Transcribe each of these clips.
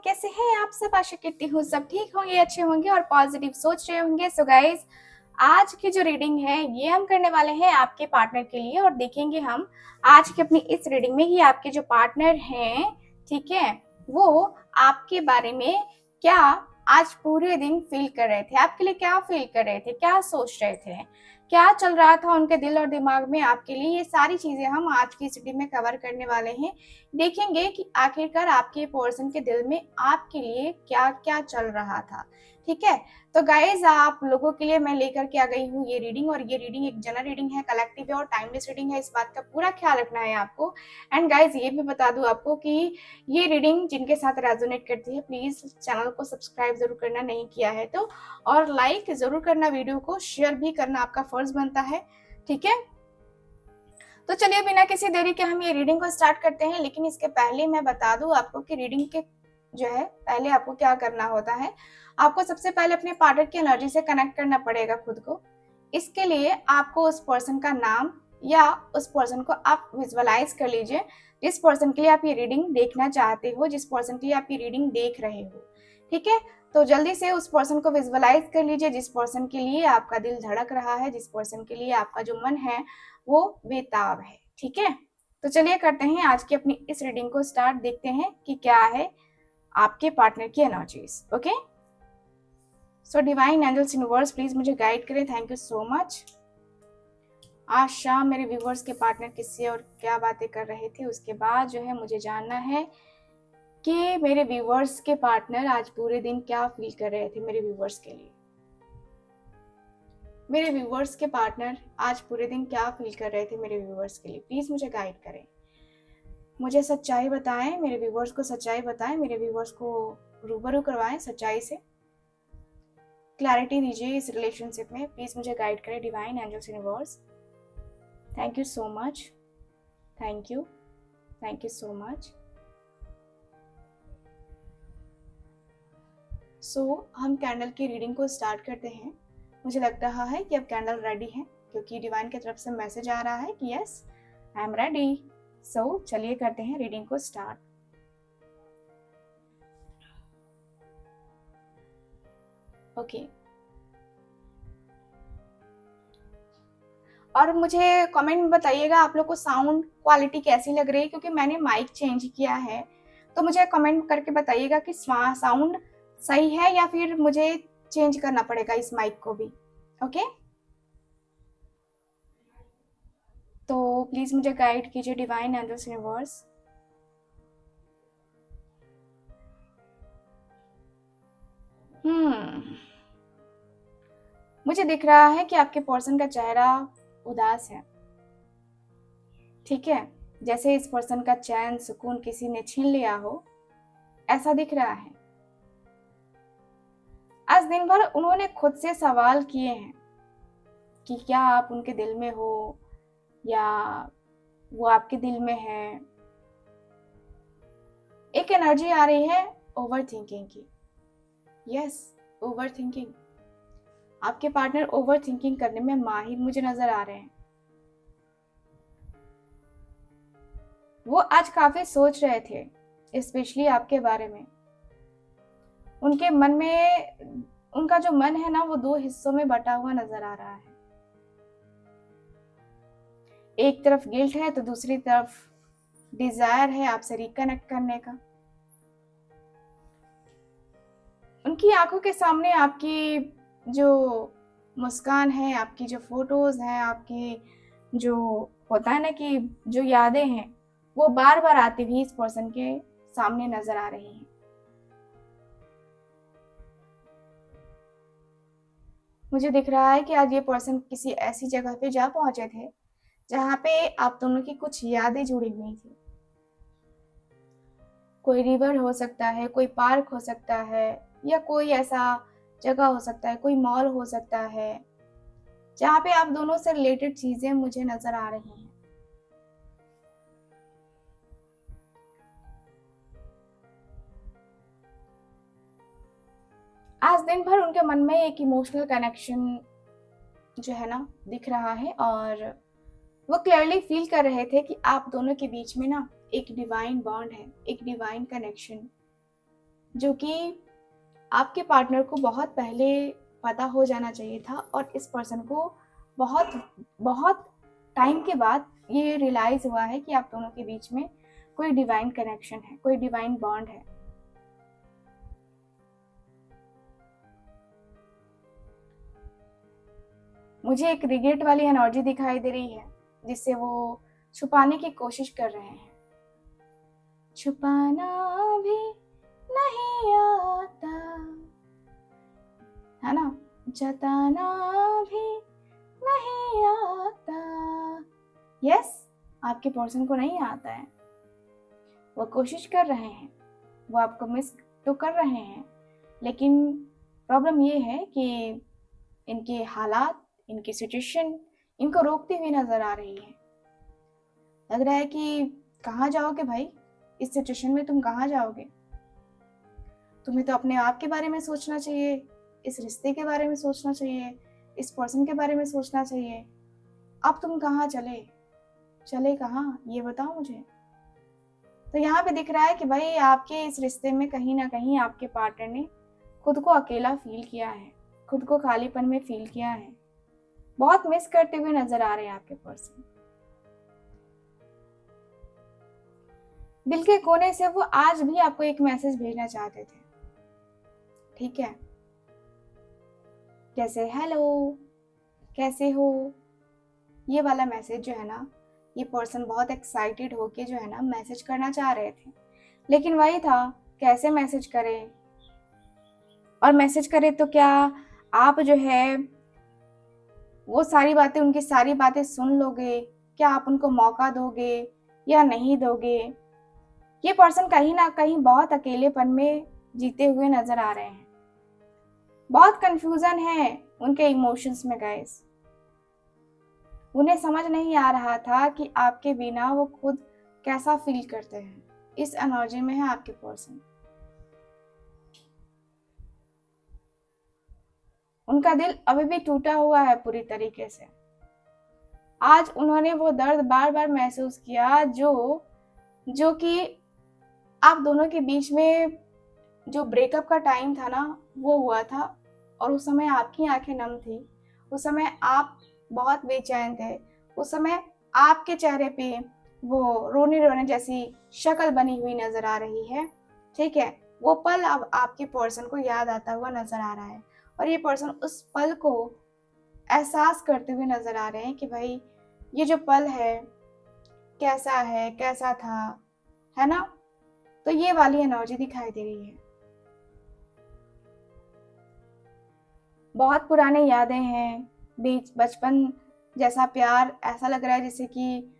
कैसे हैं आप सब? आशा करती हूँ सब ठीक होंगे, अच्छे होंगे और पॉजिटिव सोच रहे होंगे। सो गाइस, आज की जो रीडिंग है ये हम करने वाले हैं आपके पार्टनर के लिए और देखेंगे हम आज की अपनी इस रीडिंग में कि आपके जो पार्टनर हैं, ठीक है, वो आपके बारे में क्या आज पूरे दिन फील कर रहे थे, आपके लिए क्या फील कर रहे थे, क्या सोच रहे थे, क्या चल रहा था उनके दिल और दिमाग में आपके लिए। ये सारी चीजें हम आज की इस रीडिंग में कवर करने वाले हैं। देखेंगे कि आखिरकार आपके पर्सन के दिल में आपके लिए क्या क्या चल रहा था। ठीक है, तो गाइज आप लोगों के लिए मैं लेकर के आ गई हूँ ये रीडिंग, और ये रीडिंग एक जनरल रीडिंग है, कलेक्टिव है और टाइमलेस रीडिंग है। इस बात का पूरा ख्याल रखना है आपको। एंड गाइज ये भी बता दूं आपको कि ये रीडिंग जिनके साथ रेजोनेट करती है प्लीज चैनल को सब्सक्राइब जरूर करना, नहीं किया है तो, और लाइक जरूर करना, वीडियो को शेयर भी करना आपका फर्ज बनता है। ठीक है, तो चलिए बिना किसी देरी के हम ये रीडिंग को स्टार्ट करते हैं। लेकिन इसके पहले मैं बता दूं आपको कि रीडिंग के जो है पहले आपको क्या करना होता है। आपको सबसे पहले अपने पार्टनर की एनर्जी से कनेक्ट करना पड़ेगा खुद को। इसके लिए आपको उस पर्सन का नाम या उस पर्सन को आप विजुअलाइज कर लीजिए जिस पर्सन के लिए आप ये रीडिंग देखना चाहते हो, जिस पर्सन के लिए आप ये रीडिंग देख रहे हो। ठीक है, तो जल्दी से उस पर्सन को विजुअलाइज कर लीजिए जिस पर्सन के लिए आपका दिल धड़क रहा है, जिस पर्सन के लिए आपका जो मन है वो बेताब है। ठीक है, तो चलिए करते हैं आज की अपनी इस रीडिंग को स्टार्ट। देखते हैं कि क्या है आपके पार्टनर की energies. Okay, so divine angels universe please मुझे गाइड करें। Thank you so much. आज शाम मेरे व्यूवर्स के पार्टनर किससे और क्या बातें कर रहे थे, उसके बाद जो है मुझे जानना है कि मेरे व्यूवर्स के पार्टनर आज पूरे दिन क्या फील कर रहे थे। मेरे व्यूवर्स के लिए, मेरे व्यूवर्स के पार्टनर आज पूरे दिन क्या फील कर रहे थे मेरे व्यूवर्स के लिए, प्लीज मुझे गाइड करें, मुझे सच्चाई बताएं, मेरे व्यूवर्स को सच्चाई बताएं, मेरे व्यूवर्स को रूबरू करवाएं सच्चाई से, क्लैरिटी दीजिए इस रिलेशनशिप में। प्लीज मुझे गाइड करें divine angels universe. Thank you so much, thank you, thank you so much. So हम कैंडल की रीडिंग को स्टार्ट करते हैं। मुझे लग रहा है कि अब कैंडल रेडी है क्योंकि डिवाइन की तरफ से मैसेज आ रहा है कि यस आई एम रेडी। सो चलिए करते हैं रीडिंग को स्टार्ट। ओके, और मुझे कमेंट में बताइएगा आप लोग को साउंड क्वालिटी कैसी लग रही है, क्योंकि मैंने माइक चेंज किया है। तो मुझे कमेंट करके बताइएगा कि साउंड सही है या फिर मुझे चेंज करना पड़ेगा इस माइक को भी। ओके, तो प्लीज मुझे गाइड कीजिए डिवाइन एंजल्स यूनिवर्स। मुझे दिख रहा है कि आपके पर्सन का चेहरा उदास है। ठीक है, जैसे इस पर्सन का चैन सुकून किसी ने छीन लिया हो, ऐसा दिख रहा है। आज दिन भर उन्होंने खुद से सवाल किए हैं कि क्या आप उनके दिल में हो या वो आपके दिल में है। एक एनर्जी आ रही है ओवर थिंकिंग की। Yes, over thinking. आपके पार्टनर ओवर थिंकिंग करने में माहिर मुझे नजर आ रहे हैं। वो आज काफी सोच रहे थे स्पेशली आपके बारे में। उनके मन में, उनका जो मन है ना वो दो हिस्सों में बटा हुआ नजर आ रहा है। एक तरफ गिल्ट है तो दूसरी तरफ डिजायर है आपसे रिकनेक्ट करने का। उनकी आंखों के सामने आपकी जो मुस्कान है, आपकी जो फोटोज हैं, आपकी जो होता है ना कि जो यादें हैं, वो बार बार आती हुई इस पर्सन के सामने नजर आ रही हैं। मुझे दिख रहा है कि आज ये पर्सन किसी ऐसी जगह पे जा पहुंचे थे जहां पे आप दोनों की कुछ यादें जुड़ी हुई थी। कोई रिवर हो सकता है, कोई पार्क हो सकता है, या कोई ऐसा जगह हो सकता है, कोई मॉल हो सकता है जहाँ पे आप दोनों से रिलेटेड चीजें मुझे नजर आ रही हैं। आज दिन भर उनके मन में एक इमोशनल कनेक्शन जो है ना दिख रहा है, और वो क्लियरली फील कर रहे थे कि आप दोनों के बीच में ना एक डिवाइन बॉन्ड है, एक डिवाइन कनेक्शन। जो कि आपके पार्टनर को बहुत पहले पता हो जाना चाहिए था, और इस पर्सन को बहुत बहुत टाइम के बाद ये रियलाइज हुआ है कि आप दोनों के बीच में कोई डिवाइन कनेक्शन है, कोई डिवाइन बॉन्ड है। मुझे एक रिग्रेट वाली एनर्जी दिखाई दे रही है, जिससे वो छुपाने की कोशिश कर रहे हैं। छुपाना भी नहीं आता है ना, जताना भी नहीं आता। यस, आपके पर्सन को नहीं आता है, वो कोशिश कर रहे हैं, वो आपको मिस तो कर रहे हैं, लेकिन प्रॉब्लम ये है कि इनके हालात, इनकी सिचुएशन इनको रोकती हुई नजर आ रही है। लग रहा है कि कहाँ जाओगे भाई, इस सिचुएशन में तुम कहाँ जाओगे? तुम्हें तो अपने आप के बारे में सोचना चाहिए, इस रिश्ते के बारे में सोचना चाहिए, इस पर्सन के बारे में सोचना चाहिए। अब तुम कहाँ चले कहाँ, ये बताओ मुझे। तो यहाँ पे दिख रहा है कि भाई आपके इस रिश्ते में कहीं ना कहीं आपके पार्टनर ने खुद को अकेला फील किया है, खुद को खालीपन में फील किया है, बहुत मिस करते हुए नजर आ रहे हैं आपके पर्सन। दिल के कोने से वो आज भी आपको एक मैसेज भेजना चाहते थे, ठीक है, जैसे हेलो, कैसे हो, ये वाला मैसेज जो है ना, ये पर्सन बहुत एक्साइटेड होके जो है ना मैसेज करना चाह रहे थे, लेकिन वही था, कैसे मैसेज करें, और मैसेज करें तो क्या आप जो है वो सारी बातें, उनकी सारी बातें सुन लोगे? क्या आप उनको मौका दोगे या नहीं दोगे? ये पर्सन कहीं ना कहीं बहुत अकेलेपन में जीते हुए नजर आ रहे हैं, बहुत कंफ्यूजन है उनके इमोशंस में गाइस। उन्हें समझ नहीं आ रहा था कि आपके बिना वो खुद कैसा फील करते हैं। इस एनर्जी में है आपके पर्सन। उनका दिल अभी भी टूटा हुआ है पूरी तरीके से। आज उन्होंने वो दर्द बार बार महसूस किया जो कि आप दोनों के बीच में जो ब्रेकअप का टाइम था ना, वो हुआ था, और उस समय आपकी आंखें नम थी, उस समय आप बहुत बेचैन थे, उस समय आपके चेहरे पे वो रोने रोने जैसी शक्ल बनी हुई नजर आ रही है, ठीक है। वो पल अब आपके पर्सन को याद आता हुआ नजर आ रहा है, और ये पर्सन उस पल को एहसास करते हुए नजर आ रहे हैं कि भाई ये जो पल है कैसा है, कैसा था, है ना। तो ये वाली एनर्जी दिखाई दे रही है। बहुत पुराने यादें हैं, बीच बचपन जैसा प्यार, ऐसा लग रहा है जैसे कि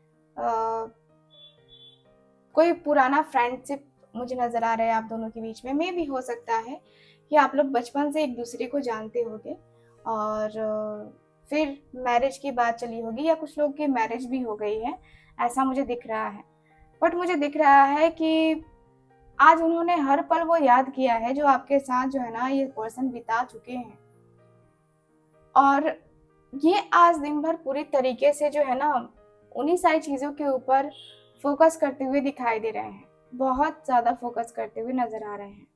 कोई पुराना फ्रेंडशिप मुझे नजर आ रहा है आप दोनों के बीच में। मे भी हो सकता है कि आप लोग बचपन से एक दूसरे को जानते होगे, और फिर मैरिज की बात चली होगी, या कुछ लोग की मैरिज भी हो गई है, ऐसा मुझे दिख रहा है। बट मुझे दिख रहा है कि आज उन्होंने हर पल वो याद किया है जो आपके साथ जो है ना ये पर्सन बिता चुके हैं, और ये आज दिन भर पूरी तरीके से जो है ना उन्हीं सारी चीजों के ऊपर फोकस करते हुए दिखाई दे रहे हैं, बहुत ज्यादा फोकस करते हुए नजर आ रहे हैं,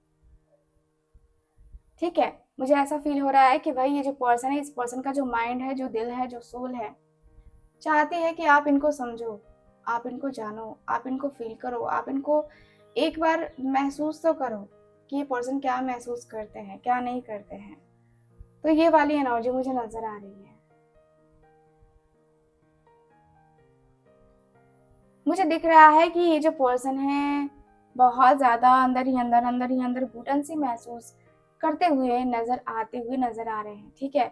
ठीक है। मुझे ऐसा फील हो रहा है कि भाई ये जो पर्सन है, इस पर्सन का जो माइंड है, जो दिल है, जो सोल है, चाहती है कि आप इनको समझो, आप इनको जानो, आप इनको फील करो, आप इनको एक बार महसूस तो करो कि ये पर्सन क्या महसूस करते हैं, क्या नहीं करते हैं। तो ये वाली एनर्जी मुझे नजर आ रही है। मुझे दिख रहा है कि ये जो पर्सन है बहुत ज्यादा अंदर ही अंदर घुटन सी महसूस करते हुए नजर आते हुए नजर आ रहे हैं, ठीक है।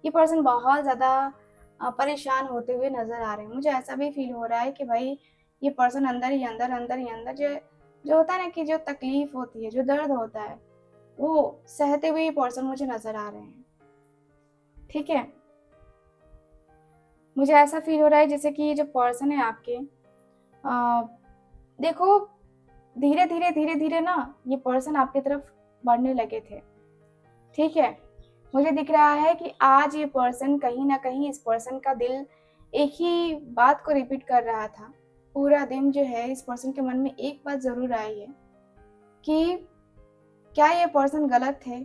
ये पर्सन बहुत ज्यादा परेशान होते हुए नजर आ रहे हैं। मुझे ऐसा भी फील हो रहा है कि भाई ये पर्सन अंदर ही अंदर जो जो होता है ना, कि जो तकलीफ होती है, जो दर्द होता है, वो सहते हुए ये पर्सन मुझे नजर आ रहे हैं, ठीक है। मुझे ऐसा फील हो रहा है जैसे कि ये जो पर्सन है आपके, देखो धीरे धीरे ना ये पर्सन आपकी तरफ बढ़ने लगे थे, ठीक है। मुझे दिख रहा है कि आज ये पर्सन कहीं ना कहीं, इस पर्सन का दिल एक ही बात को रिपीट कर रहा था पूरा दिन। जो है इस पर्सन के मन में एक बात जरूर आई है कि क्या ये पर्सन गलत थे,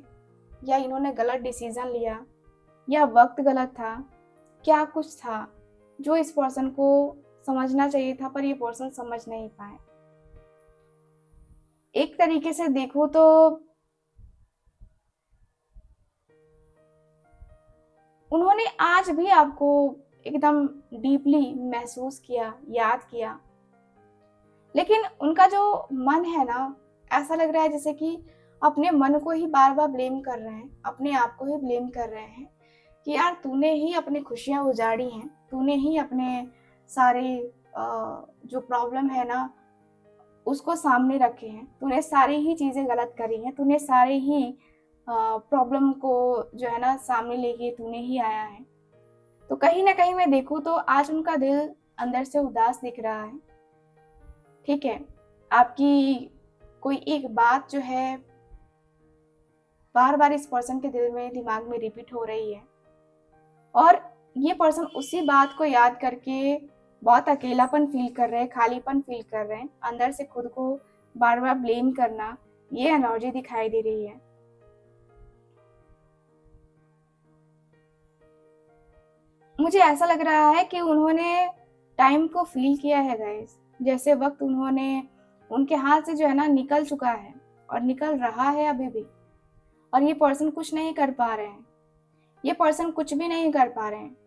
या इन्होंने गलत डिसीजन लिया, या वक्त गलत था, क्या कुछ था जो इस पर्सन को समझना चाहिए था पर ये पर्सन समझ नहीं पाए। एक तरीके से देखो तो उन्होंने आज भी आपको एकदम डीपली महसूस किया, याद किया, लेकिन उनका जो मन है ना, ऐसा लग रहा है जैसे कि अपने मन को ही बार बार ब्लेम कर रहे हैं, अपने आप को ही ब्लेम कर रहे हैं कि यार तूने ही अपनी खुशियां उजाड़ी हैं, तूने ही अपने सारे जो प्रॉब्लम है ना उसको सामने रखे हैं, तूने सारी ही चीज़ें गलत करी हैं, तूने सारे ही प्रॉब्लम को जो है ना सामने लेके तूने ही आया है। तो कहीं ना कहीं मैं देखूँ तो आज उनका दिल अंदर से उदास दिख रहा है। ठीक है, आपकी कोई एक बात जो है बार बार इस पर्सन के दिल में, दिमाग में रिपीट हो रही है, और ये पर्सन उसी बात को याद करके बहुत अकेलापन फील कर रहे हैं, खालीपन फील कर रहे हैं, अंदर से खुद को बार बार ब्लेम करना, ये एनर्जी दिखाई दे रही है। मुझे ऐसा लग रहा है कि उन्होंने टाइम को फील किया है गाइस, जैसे वक्त उन्होंने उनके हाथ से जो है ना निकल चुका है और निकल रहा है अभी भी, और ये पर्सन कुछ नहीं कर पा रहे हैं, ये पर्सन कुछ भी नहीं कर पा रहे हैं।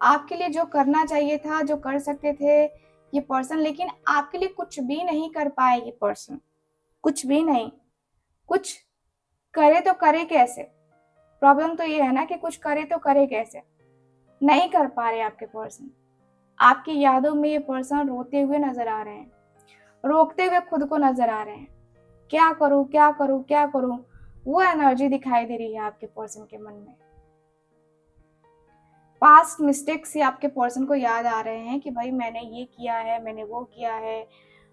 आपके लिए जो करना चाहिए था, जो कर सकते थे ये पर्सन, लेकिन आपके लिए कुछ भी नहीं कर पाए ये पर्सन, कुछ भी नहीं। कुछ करे तो करे कैसे, प्रॉब्लम तो ये है ना कि कुछ करे तो करे कैसे, नहीं कर पा रहे आपके पर्सन। आपकी यादों में ये पर्सन रोते हुए नजर आ रहे हैं, रोकते हुए खुद को नजर आ रहे हैं, क्या करूं क्या करूं क्या करूं, वो एनर्जी दिखाई दे रही है आपके पर्सन के मन में। पास्ट मिस्टेक्स ही आपके पर्सन को याद आ रहे हैं कि भाई मैंने ये किया है, मैंने वो किया है,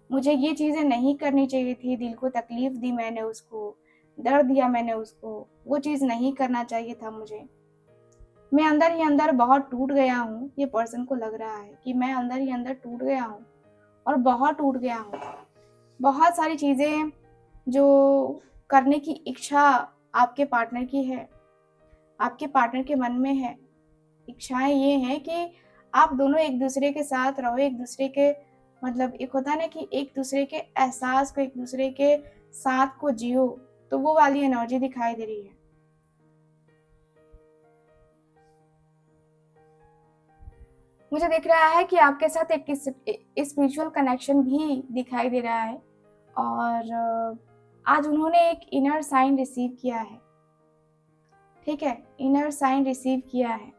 मुझे ये चीज़ें नहीं करनी चाहिए थी, दिल को तकलीफ दी मैंने उसको, दर्द दिया मैंने उसको, वो चीज़ नहीं करना चाहिए था मुझे। मैं अंदर ही अंदर बहुत टूट गया हूँ, ये पर्सन को लग रहा है कि मैं अंदर ही अंदर टूट गया हूँ और बहुत टूट गया हूँ। बहुत सारी चीज़ें जो करने की इच्छा आपके पार्टनर की है, आपके पार्टनर के मन में है, इच्छाएं ये हैं कि आप दोनों एक दूसरे के साथ रहो, एक दूसरे के मतलब एक होता है ना कि एक दूसरे के एहसास को, एक दूसरे के साथ को जियो, तो वो वाली एनर्जी दिखाई दे रही है। मुझे दिख रहा है कि आपके साथ एक स्पिरिचुअल कनेक्शन भी दिखाई दे रहा है, और आज उन्होंने एक इनर साइन रिसीव किया है। ठीक है, इनर साइन रिसीव किया है।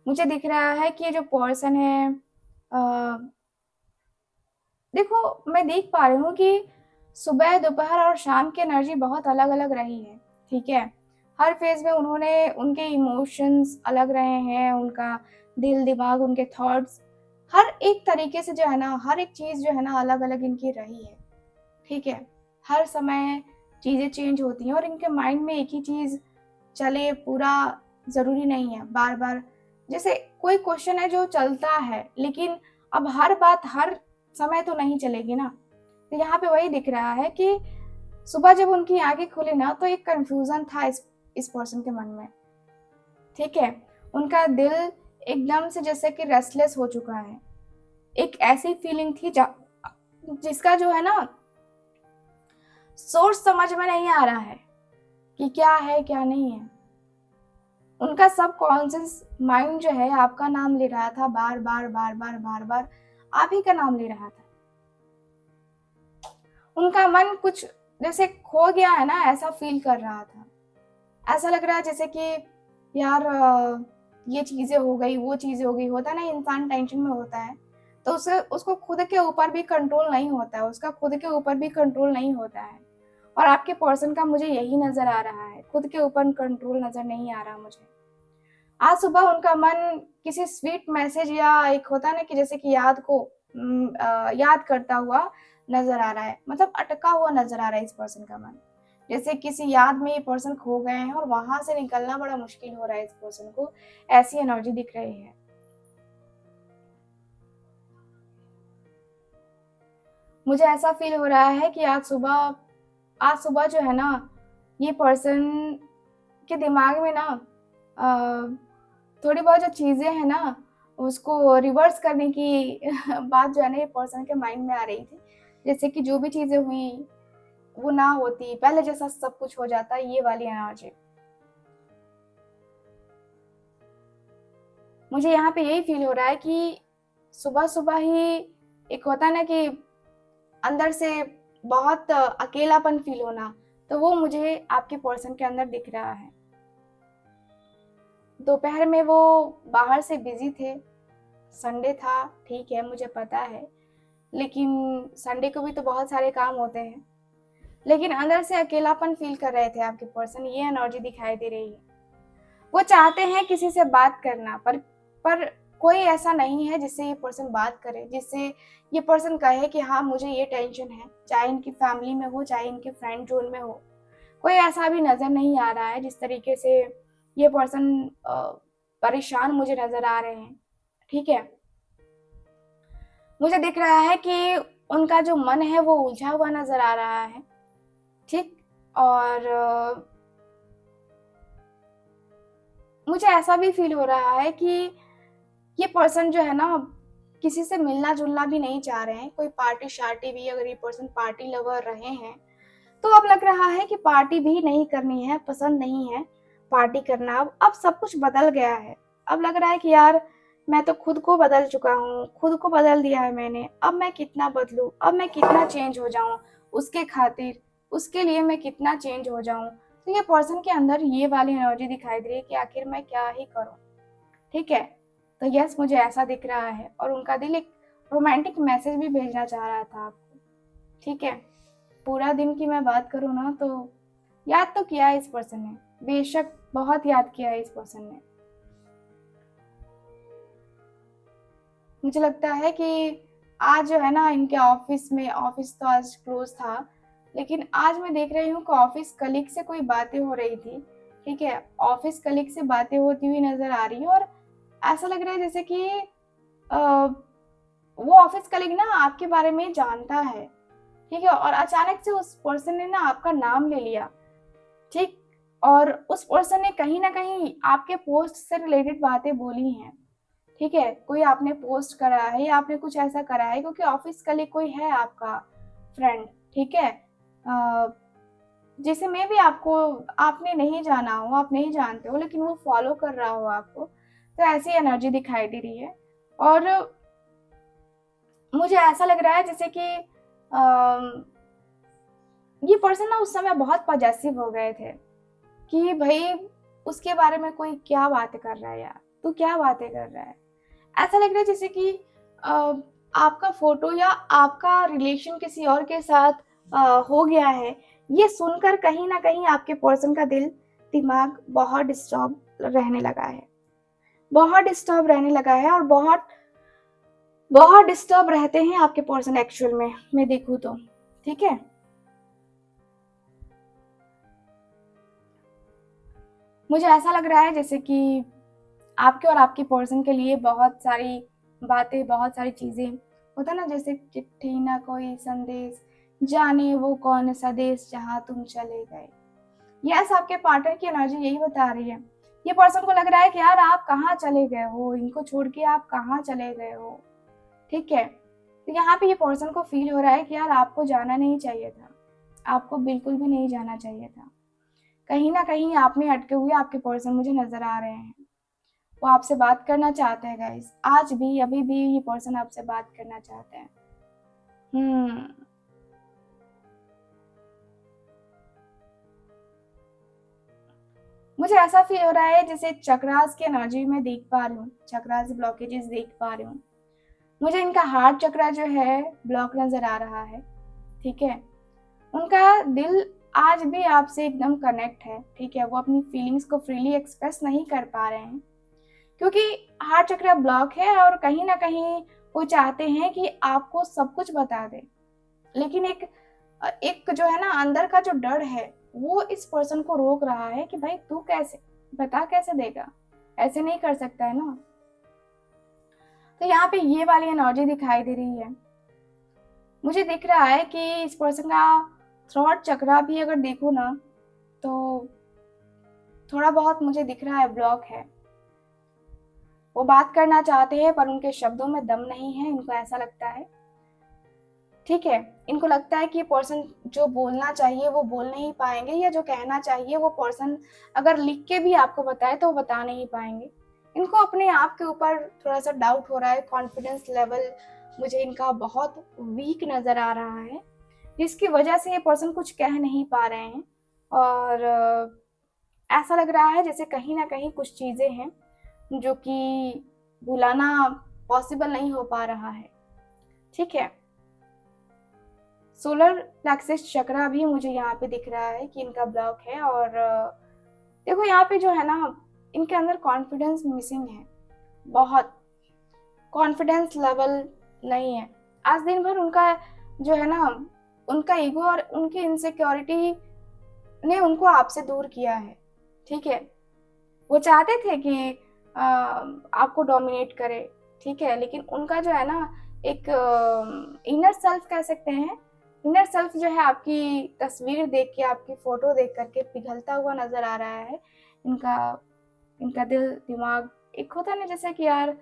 मुझे दिख रहा है कि ये जो पर्सन है, देखो मैं देख पा रही हूँ कि सुबह, दोपहर और शाम की एनर्जी बहुत अलग अलग रही है। ठीक है, हर फेज में उन्होंने, उनके इमोशंस अलग रहे हैं, उनका दिल दिमाग, उनके थॉट्स, हर एक तरीके से जो है ना, हर एक चीज़ जो है ना अलग अलग इनकी रही है। ठीक है, हर समय चीज़ें चेंज होती हैं और इनके माइंड में एक ही चीज़ चले पूरा ज़रूरी नहीं है। बार बार जैसे कोई क्वेश्चन है जो चलता है, लेकिन अब हर बात हर समय तो नहीं चलेगी ना। तो यहाँ पे वही दिख रहा है कि सुबह जब उनकी आंखें खुली ना तो एक कंफ्यूजन था इस पर्सन के मन में। ठीक है, उनका दिल एकदम से जैसे कि रेस्टलेस हो चुका है। एक ऐसी फीलिंग थी जिसका जो है ना सोर्स समझ में नहीं आ रहा है कि क्या है क्या नहीं है। उनका सब कॉन्शियस माइंड जो है आपका नाम ले रहा था, बार बार बार बार बार बार आप ही का नाम ले रहा था। उनका मन कुछ जैसे खो गया है ना, ऐसा फील कर रहा था। ऐसा लग रहा है जैसे कि यार ये चीजें हो गई, वो चीजें हो गई, होता है ना इंसान टेंशन में होता है तो उसे उसको खुद के ऊपर भी कंट्रोल नहीं होता है, उसका खुद के ऊपर भी कंट्रोल नहीं होता है। और आपके पर्सन का मुझे यही नजर आ रहा है, खुद के ऊपर कंट्रोल नजर नहीं आ रहा मुझे। आज सुबह उनका मन किसी स्वीट मैसेज या एक होता है ना कि जैसे कि याद को याद करता हुआ नजर आ रहा है, मतलब अटका हुआ नजर आ रहा है इस पर्सन का मन, जैसे किसी याद में ये पर्सन खो गए हैं और वहां से निकलना बड़ा मुश्किल हो रहा है इस पर्सन को, ऐसी एनर्जी दिख रही है। मुझे ऐसा फील हो रहा है कि आज सुबह जो है ना, ये पर्सन के दिमाग में ना थोड़ी बहुत जो चीज़ें हैं ना, उसको रिवर्स करने की बात जो है ना, ये पर्सन के माइंड में आ रही थी। जैसे कि जो भी चीज़ें हुई, वो ना होती, पहले जैसा सब कुछ हो जाता, ये वाली एनर्जी। मुझे यहाँ पे यही फील हो रहा है कि सुबह-सुबह ही एक होता है ना कि अंदर से बहुत अकेलापन फील होना, तो वो मुझे आपके पर्सन के अंदर दिख रहा है। दोपहर में वो बाहर से बिज़ी थे, संडे था, ठीक है, मुझे पता है, लेकिन संडे को भी तो बहुत सारे काम होते हैं। लेकिन अंदर से अकेलापन फ़ील कर रहे थे आपके पर्सन, ये एनर्जी दिखाई दे रही है। वो चाहते हैं किसी से बात करना, पर कोई ऐसा नहीं है जिससे ये पर्सन बात करे, जिससे ये पर्सन कहे कि हाँ, मुझे ये टेंशन है, चाहे इनकी फैमिली में हो, चाहे इनके फ्रेंड ज़ोन में हो। कोई ऐसा भी नज़र नहीं आ रहा है जिस तरीके से ये पर्सन परेशान मुझे नज़र आ रहे हैं, ठीक है? मुझे दिख रहा है कि उनका जो मन है वो उलझा हुआ नज़र आ रहा है, ठीक? और मुझे ऐसा भी फ़ील हो रहा है कि ये पर्सन जो है ना, किसी से मिलना-जुलना भी नहीं चाह रहे हैं, कोई पार्टी-शार्टी भी, अगर ये पर्सन पार्टी लवर रहे हैं, तो अब लग रहा है कि पार्टी भी नहीं करनी है, पसंद नहीं है पार्टी करना। अब सब कुछ बदल गया है। अब लग रहा है कि यार, मैं तो खुद को बदल चुका हूँ, खुद को बदल दिया है मैंने, अब मैं कितना बदलूँ, अब मैं कितना चेंज हो जाऊँ उसके खातिर, उसके लिए मैं कितना चेंज हो जाऊँ। तो ये पर्सन के अंदर ये वाली एनर्जी दिखाई दे रही है कि आखिर मैं क्या ही करूँ, ठीक है? तो यस, मुझे ऐसा दिख रहा है और उनका दिल एक रोमांटिक मैसेज भी भेजना चाह रहा था आपको, ठीक है? पूरा दिन की मैं बात करूँ ना, तो याद तो किया है इस पर्सन ने, बेशक बहुत याद किया है इस पर्सन ने। मुझे लगता है कि आज जो है ना, इनके ऑफिस तो आज क्लोज था, लेकिन आज मैं देख रही हूँ कि ऑफिस कलीग से कोई बातें हो रही थी, ठीक है? ऑफिस कलीग से बातें होती हुई नज़र आ रही है और ऐसा लग रहा है जैसे कि अ, वो ऑफिस कलीग ना आपके बारे में जानता है, ठीक है? और अचानक से उस पर्सन ने ना आपका नाम ले लिया, ठीक? और उस पर्सन ने कहीं न कहीं आपके पोस्ट से रिलेटेड बातें बोली हैं, ठीक है? कोई आपने पोस्ट करा है या आपने कुछ ऐसा करा है, क्योंकि ऑफ़िस कलीग कोई है आपका फ्रेंड, ठीक है? जिसे मेबी आपने नहीं जाना हो, आप नहीं जानते हो, लेकिन वो फ़ॉलो कर रहा हो आपको, तो ऐसी एनर्जी दिखाई दे रही है। और मुझे ऐसा लग रहा है जैसे कि ये पर्सन ना उस समय बहुत पॉजेसिव हो गए थे कि भई उसके बारे में कोई क्या बातें कर रहा है यार, तू क्या बातें कर रहा है? ऐसा लग रहा है जैसे कि अ, आपका फ़ोटो या आपका रिलेशन किसी और के साथ हो गया है। ये सुनकर कहीं न कहीं आपके पर्सन का दिमाग बहुत डिस्टर्ब रहने लगा है। बहुत डिस्टर्ब रहने लगा है और बहुत बहुत डिस्टर्ब रहते हैं आपके पर्सन एक्चुअल में, मैं देखूँ तो, ठीक है? मुझे ऐसा लग रहा है जैसे कि आपके और आपके पर्सन के लिए बहुत सारी बातें, बहुत सारी चीज़ें, होता है ना, जैसे चिट्ठी ना कोई संदेश, जाने वो कौन सा देश जहाँ तुम चले गए। यस, आपके पार्टनर की एनर्जी यही बता रही है। ये पर्सन को लग रहा है कि यार आप कहाँ चले गए हो? इनको छोड़ के आप कहाँ चले गए हो? ठीक है? तो यहाँ पे ये पर्सन को फ़ील हो रहा है कि यार आपको जाना नहीं चाहिए था। आपको बिल्कुल भी नहीं जाना चाहिए था। कहीं न कहीं आप में अटके हुए आपके पर्सन मुझे नज़र आ रहे हैं। वो आपसे बात करना चाहते हैं गाइस। आज भी, अभी भी ये पर्सन आपसे बात करना चाहते हैं। हुँ। मुझे ऐसा फ़ील हो रहा है जैसे चक्रास की एनर्जी मैं देख पा रही हूँ, चक्रास ब्लॉकेजेस देख पा रही हूँ। मुझे इनका हार्ट चक्रा जो है ब्लॉक नज़र आ रहा है, ठीक है? उनका दिल आज भी आपसे एकदम कनेक्ट है, ठीक है? वो अपनी फीलिंग्स को फ्रीली एक्सप्रेस नहीं कर पा रहे हैं, क्योंकि हार्ट चक्र ब्लॉक है और कहीं न कहीं वो चाहते हैं कि आपको सब कुछ बता दें। लेकिन एक जो है ना, अंदर का जो डर है, वो इस पर्सन को रोक रहा है कि भाई तू कैसे, बता कैसे देगा? ऐसे नहीं कर सकता है ना? तो यहाँ पे ये वाली एनर्जी दिखाई दे रही है। मुझे दिख रहा है कि इस पर्सन का थ्रॉट चक्रा भी अगर देखो ना तो थोड़ा बहुत मुझे दिख रहा है ब्लॉक है। वो बात करना चाहते हैं पर उनके शब्दों में दम नहीं है, इनको ऐसा लगता है। ठीक है, इनको लगता है कि पर्सन जो बोलना चाहिए वो बोल नहीं पाएंगे, या जो कहना चाहिए वो पर्सन अगर लिख के भी आपको बताए तो वो बता नहीं पाएंगे। इनको अपने आप के ऊपर थोड़ा सा डाउट हो रहा है, कॉन्फिडेंस लेवल मुझे इनका बहुत वीक नज़र आ रहा है, जिसकी वजह से ये पर्सन कुछ कह नहीं पा रहे हैं। और ऐसा लग रहा है जैसे कहीं ना कहीं कुछ चीज़ें हैं जो कि भुलाना पॉसिबल नहीं हो पा रहा है। ठीक है, सोलर प्लेक्सस चक्रा भी मुझे यहाँ पे दिख रहा है कि इनका ब्लॉक है। और देखो यहाँ पे जो है ना, इनके अंदर कॉन्फिडेंस मिसिंग है, बहुत कॉन्फिडेंस लेवल नहीं है। आज दिन भर उनका जो है ना, उनका ईगो और उनकी इनसिक्योरिटी ने उनको आपसे दूर किया है। ठीक है, वो चाहते थे कि आपको डोमिनेट करे, ठीक है, लेकिन उनका जो है ना एक इनर सेल्फ कह सकते हैं, इनर सेल्फ जो है आपकी तस्वीर देख के, आपकी फोटो देख करके पिघलता हुआ नजर आ रहा है। इनका इनका दिल दिमाग एक होता है ना, जैसे कि यार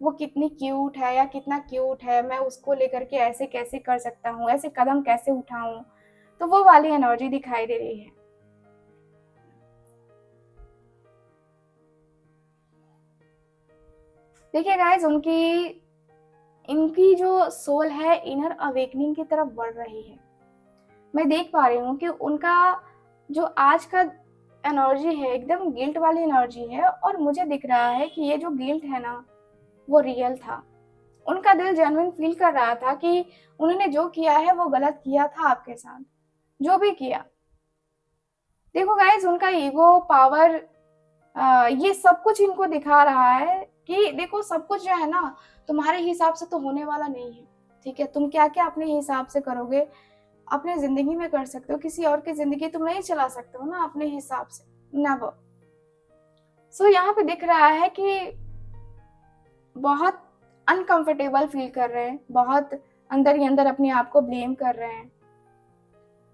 वो कितनी क्यूट है या कितना क्यूट है, मैं उसको लेकर के ऐसे कैसे कर सकता हूँ, ऐसे कदम कैसे उठाऊं, तो वो वाली एनर्जी दिखाई दे रही है। देखिए गाइस, इनकी जो सोल है इनर अवेकनिंग की तरफ बढ़ रही है। मैं देख पा रही हूँ कि उनका जो आज का एनर्जी है एकदम गिल्ट वाली एनर्जी है, और मुझे दिख रहा है कि ये जो गिल्ट है ना वो रियल था। उनका दिल जेन्युइन फील कर रहा था कि उन्होंने जो किया है वो गलत किया था आपके साथ, जो भी किया। देखो गाइस, उनका ईगो पावर ये सब कुछ इनको दिखा रहा है कि देखो सब कुछ जो है ना तुम्हारे हिसाब से तो होने वाला नहीं है। ठीक है, तुम क्या क्या अपने हिसाब से करोगे, अपने जिंदगी में कर सकते हो, किसी और की जिंदगी तुम नहीं चला सकते हो ना अपने हिसाब से, नेवर। सो यहाँ पे दिख रहा है कि बहुत अनकंफर्टेबल फील कर रहे हैं, बहुत अंदर ही अंदर अपने आप को ब्लेम कर रहे हैं।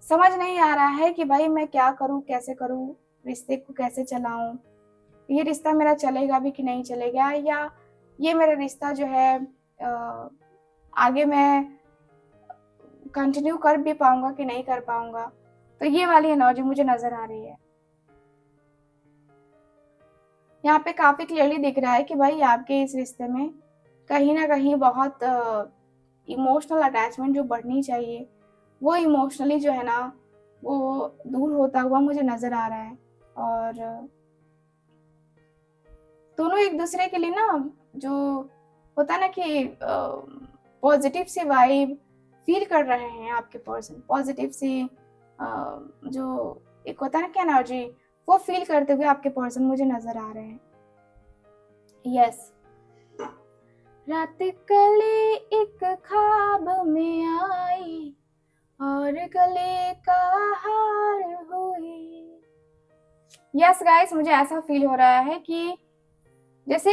समझ नहीं आ रहा है कि भाई मैं क्या करूं, कैसे करूं, रिश्ते को कैसे चलाऊं, ये रिश्ता मेरा चलेगा भी कि नहीं चलेगा, या ये मेरा रिश्ता जो है आगे मैं कंटिन्यू कर भी पाऊंगा कि नहीं कर पाऊंगा। तो ये वाली एनर्जी मुझे नजर आ रही है। यहाँ पे काफी क्लियरली दिख रहा है कि भाई आपके इस रिश्ते में कहीं ना कहीं बहुत इमोशनल अटैचमेंट जो बढ़नी चाहिए वो इमोशनली जो है ना वो दूर होता हुआ मुझे नजर आ रहा है। और दोनों एक दूसरे के लिए ना, जो होता है ना कि पॉजिटिव सी वाइब फील कर रहे हैं आपके पर्सन, पॉजिटिव सी जो एक होता है ना कि एनर्जी, वो फील करते हुए आपके पर्सन मुझे नजर आ रहे हैं। यस, रात कले एक ख्वाब में आई और गले का हार हुई। यस गाइस, मुझे ऐसा फील हो रहा है कि जैसे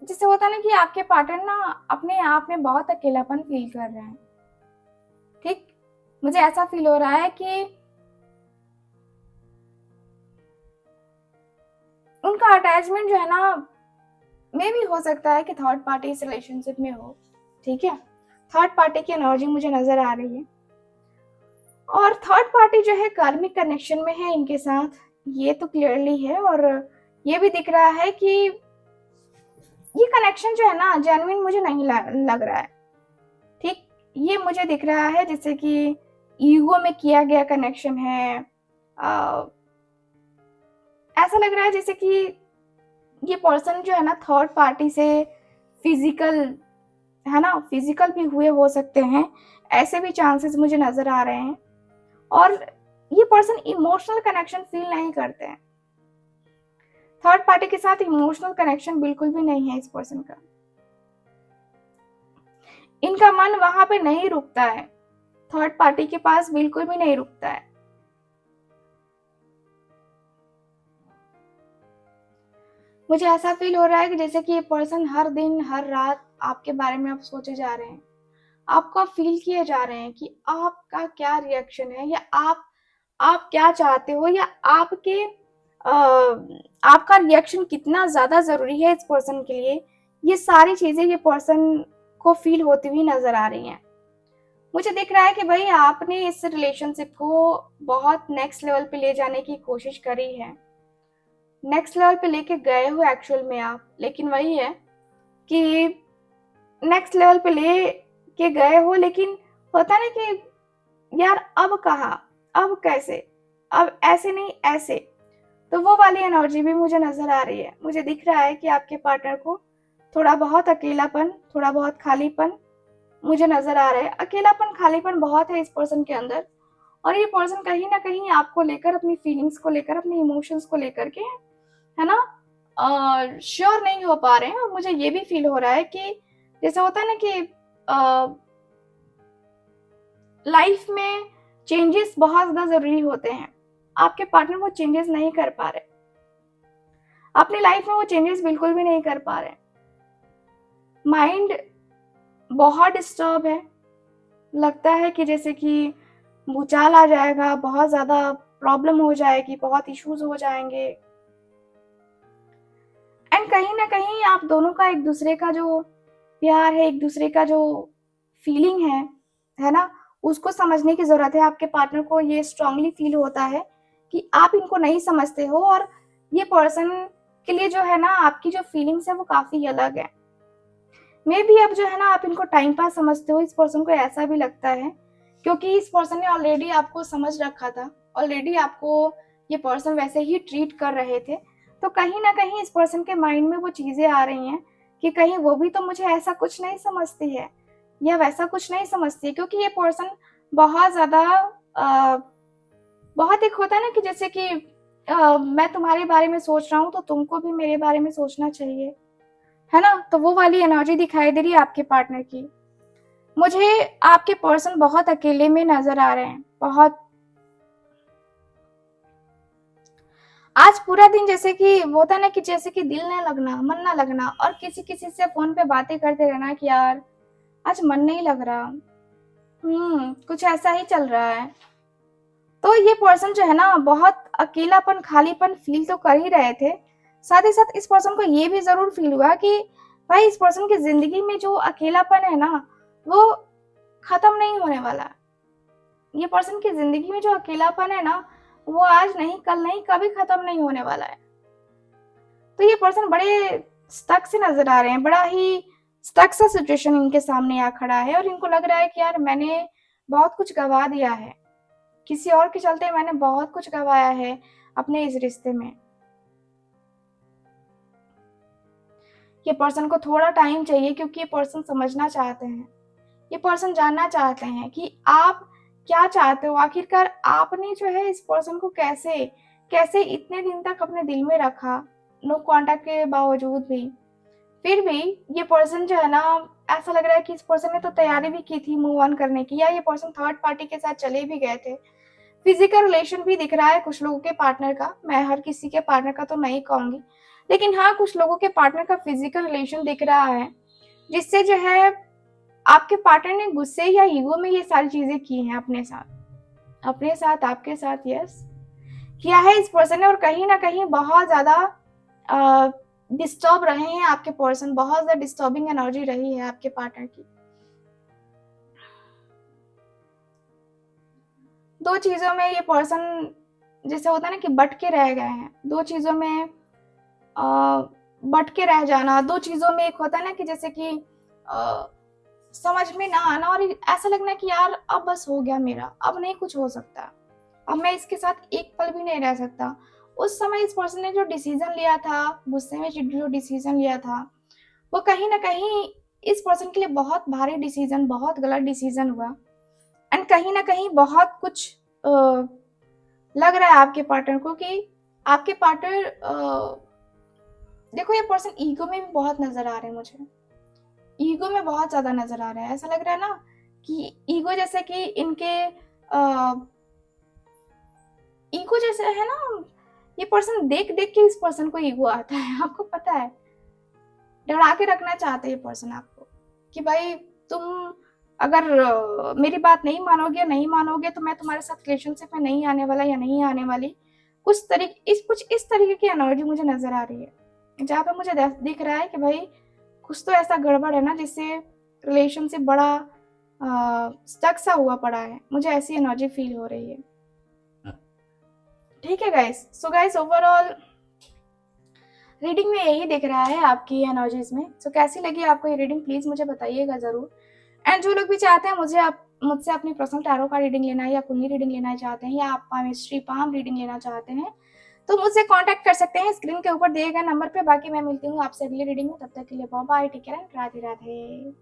जैसे होता है ना कि आपके पार्टनर ना अपने आप में बहुत अकेलापन फील कर रहे हैं। ठीक, मुझे ऐसा फील हो रहा है कि उनका अटैचमेंट जो है ना मे भी हो सकता है कि थर्ड पार्टी इस रिलेशनशिप में हो। ठीक है, थर्ड पार्टी की एनर्जी मुझे नजर आ रही है, और थर्ड पार्टी जो है कार्मिक कनेक्शन में है इनके साथ, ये तो क्लियरली है। और ये भी दिख रहा है कि ये कनेक्शन जो है ना जेन्युइन मुझे नहीं लग रहा है। ठीक, ये मुझे दिख रहा है जैसे कि ईगो में किया गया कनेक्शन है। ऐसा लग रहा है जैसे कि ये पर्सन जो है ना थर्ड पार्टी से फिजिकल, है ना, फिजिकल भी हुए हो सकते हैं, ऐसे भी चांसेस मुझे नजर आ रहे हैं। और ये पर्सन इमोशनल कनेक्शन फील नहीं करते हैं, थर्ड पार्टी के साथ इमोशनल कनेक्शन बिल्कुल भी नहीं है इस पर्सन का। इनका मन वहां पे नहीं रुकता है, थर्ड पार्टी के पास बिल्कुल भी नहीं रुकता है। मुझे ऐसा फील हो रहा है कि जैसे कि ये पर्सन हर दिन हर रात आपके बारे में आप सोचे जा रहे हैं, आपको फील किए जा रहे हैं कि आपका क्या रिएक्शन है, या आप क्या चाहते हो, या आपका रिएक्शन कितना ज्यादा जरूरी है इस पर्सन के लिए। ये सारी चीजें ये पर्सन को फील होती हुई नजर आ रही हैं। मुझे दिख रहा है कि भाई आपने इस रिलेशनशिप को बहुत नेक्स्ट लेवल पे ले जाने की कोशिश करी है, नेक्स्ट लेवल पे लेके गए हो एक्चुअल में आप, लेकिन वही है कि नेक्स्ट लेवल पे ले के गए हो, लेकिन होता ना कि यार अब कहाँ, अब कैसे, अब ऐसे नहीं ऐसे। तो वो वाली एनर्जी भी मुझे नजर आ रही है। मुझे दिख रहा है कि आपके पार्टनर को थोड़ा बहुत अकेलापन, थोड़ा बहुत खालीपन मुझे नजर आ रहा है। अकेलापन खालीपन बहुत है इस पर्सन के अंदर, और ये पर्सन कहीं ना कहीं आपको लेकर, अपनी फीलिंग्स को लेकर, अपने इमोशंस को लेकर के, है ना, श्योर नहीं हो पा रहे हैं। और मुझे ये भी फील हो रहा है कि जैसे होता है ना कि लाइफ में चेंजेस बहुत ज्यादा जरूरी होते हैं। आपके पार्टनर वो चेंजेस नहीं कर पा रहे, अपनी लाइफ में वो चेंजेस बिल्कुल भी नहीं कर पा रहे। माइंड बहुत डिस्टर्ब है, लगता है कि जैसे कि भूचाल आ जाएगा, बहुत ज्यादा प्रॉब्लम हो जाएगी, बहुत इश्यूज हो जाएंगे। एंड कहीं ना कहीं आप दोनों का एक दूसरे का जो प्यार है, एक दूसरे का जो फीलिंग है ना, उसको समझने की जरूरत है। आपके पार्टनर को ये स्ट्रांगली फील होता है कि आप इनको नहीं समझते हो, और ये पर्सन के लिए जो है ना आपकी जो फीलिंग्स है वो काफी अलग है। मे भी अब जो है ना आप इनको टाइम पास समझते हो, इस पर्सन को ऐसा भी लगता है, क्योंकि इस पर्सन ने ऑलरेडी आपको समझ रखा था, ऑलरेडी आपको ये पर्सन वैसे ही ट्रीट कर रहे थे। तो कहीं ना कहीं इस पर्सन के माइंड में वो चीजें आ रही हैं कि कहीं वो भी तो मुझे ऐसा कुछ नहीं समझती है, या वैसा कुछ नहीं समझती है। क्योंकि ये पर्सन बहुत ज्यादा बहुत एक होता है ना कि जैसे कि मैं तुम्हारे बारे में सोच रहा हूँ तो तुमको भी मेरे बारे में सोचना चाहिए, है ना। तो वो वाली एनर्जी दिखाई दे रही है आपके पार्टनर की। मुझे आपके पर्सन बहुत अकेले में नजर आ रहे हैं, बहुत। आज पूरा दिन जैसे कि वो होता है ना कि जैसे कि दिल न लगना, मन ना लगना, और किसी किसी से फोन पे बातें करते रहना कि यार आज मन नहीं लग रहा, कुछ ऐसा ही चल रहा है। तो ये पर्सन जो है ना बहुत अकेलापन, खालीपन फील तो कर ही रहे थे। साथ ही साथ इस पर्सन को ये भी जरूर फील हुआ कि भाई इस पर्सन की जिंदगी में जो अकेलापन है ना वो खत्म नहीं होने वाला। ये पर्सन की जिंदगी में जो अकेलापन है ना वो आज नहीं, कल नहीं, कभी खत्म नहीं होने वाला है। तो ये पर्सन बड़े स्टक से नजर आ रहे हैं, बड़ा ही स्टक सा सिचुएशन इनके सामने आ खड़ा है, और इनको लग रहा है कि यार मैंने बहुत कुछ गवा दिया है, किसी और के चलते मैंने बहुत कुछ गवाया है अपने इस रिश्ते में। ये पर्सन को थोड़ा टाइम चाहिए, क्योंकि ये पर्सन समझना चाहते हैं, ये पर्सन जानना चाहते हैं कि आप क्या चाहते हो। आखिरकार आपने जो है इस पर्सन को कैसे कैसे इतने दिन तक अपने दिल में रखा, नो कांटेक्ट के बावजूद भी। फिर भी ये पर्सन जो है ना, ऐसा लग रहा है कि इस पर्सन ने तो तैयारी भी की थी मूव ऑन करने की, या ये पर्सन थर्ड पार्टी के साथ चले भी गए थे। फिजिकल रिलेशन भी दिख रहा है कुछ लोगों के पार्टनर का, मैं हर किसी के पार्टनर का तो नहीं कहूंगी, लेकिन हाँ कुछ लोगों के पार्टनर का फिजिकल रिलेशन दिख रहा है, जिससे जो है आपके पार्टनर ने गुस्से या ईगो में ये सारी चीजें की हैं अपने साथ, अपने साथ, आपके साथ, यस किया है इस पर्सन ने। और कहीं ना कहीं बहुत ज्यादा डिस्टर्ब रहे हैं आपके पर्सन, बहुत ज्यादा डिस्टर्बिंग एनर्जी रही है आपके पार्टनर की। दो चीजों में ये पर्सन जैसे होता है ना कि बट के रह गए हैं, दो चीजों में बट के रह जाना, दो चीजों में एक होता है ना कि जैसे कि समझ में ना आना, और ऐसा लगना कि यार अब बस हो गया मेरा, अब नहीं कुछ हो सकता, अब मैं इसके साथ एक पल भी नहीं रह सकता। उस समय इस पर्सन ने जो डिसीजन लिया था, गुस्से में जो डिसीजन लिया था, वो कहीं ना कहीं इस पर्सन के लिए बहुत भारी डिसीजन, बहुत गलत डिसीजन हुआ। एंड कहीं ना कहीं बहुत कुछ लग रहा है आपके पार्टनर को कि आपके पार्टनर देखो ये पर्सन ईगो में भी बहुत नजर आ रहे हैं मुझे, ईगो में बहुत ज्यादा नजर आ रहा है। ऐसा लग रहा है ना कि ईगो जैसे कि इनके ईगो जैसे है ना, ये पर्सन देख देख के इस पर्सन को ईगो आता है, आपको पता है, डरा के रखना चाहते हैं ये पर्सन आपको कि भाई तुम अगर मेरी बात नहीं मानोगे तो मैं तुम्हारे साथ रिलेशनशिप में नहीं आने वाला या नहीं आने वाली। कुछ इस तरीके की एनर्जी मुझे नजर आ रही है, जहाँ पे मुझे दिख रहा है कि भाई कुछ तो ऐसा गड़बड़ है ना जिससे रिलेशनशिप बड़ा स्टक सा हुआ पड़ा है। मुझे ऐसी एनर्जी फील हो रही है। ठीक है guys, so guys overall reading में यही दिख रहा है आपकी एनर्जीज में। सो कैसी लगी आपको ये रीडिंग, प्लीज मुझे बताइएगा जरूर। एंड जो लोग भी चाहते हैं मुझसे अपनी पर्सनल टैरो का रीडिंग लेना है या कुंडली रीडिंग लेना चाहते हैं या आप पामिस्ट्री पाम रीडिंग लेना चाहते हैं तो मुझसे कांटेक्ट कर सकते हैं स्क्रीन के ऊपर दिए गए नंबर पे। बाकी मैं मिलती हूँ आपसे अगली रीडिंग में, तब तक के लिए bye bye, take care and Radhe Radhe.